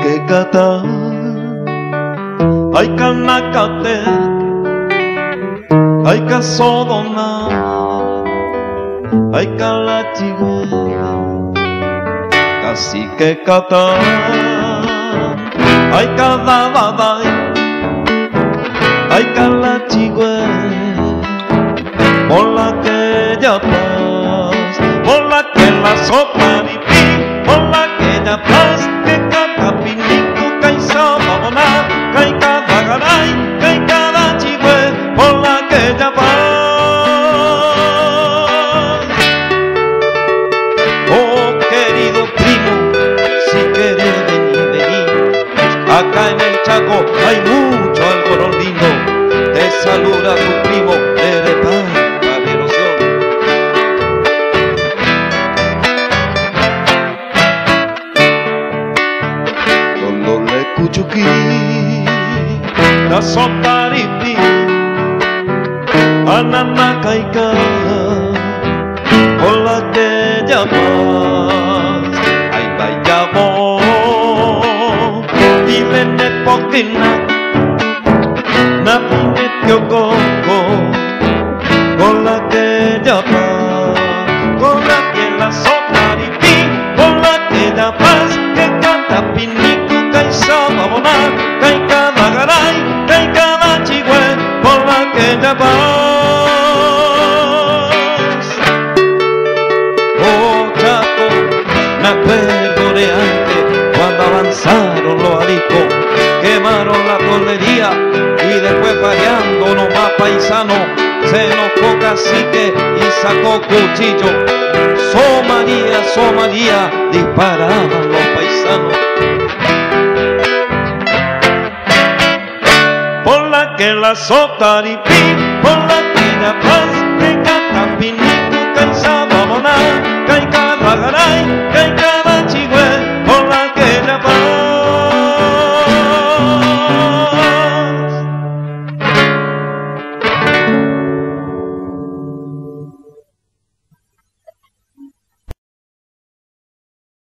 que kata ay kanakate ay kasodona ay kalachigüe casi que kata ay kadabadai ay kalachigüe por la que ya paz por la que la sopa por la que ya paz que kata pinico kaisa babona kai kada garay kai kada chigüe por la que ya paz. Oh querido primo, si querés venir, acá en el Chaco hay mucho algodón lindo, te saluda tu primo de repanta de erosión. Lolole kuchuki la sotaripi ananakaika por la que llamas ay vayamo dime ne pokina na pine kyoko por la que llamas con la que la sotaripi por la que llamas que canta piniku kaisa babona kai kada garay kai kada chigüe por la que llamas. Oh Chaco, me acuerdo de antes cuando avanzaron los ariscos, quemaron la toldería y después variando nomás paisano se enojó cacique y sacó cuchillo. So María, disparaban los paisanos. Por la que la sotaripí, por la que la paz, que canta pinico, cansado a monar, que cada garay, que cada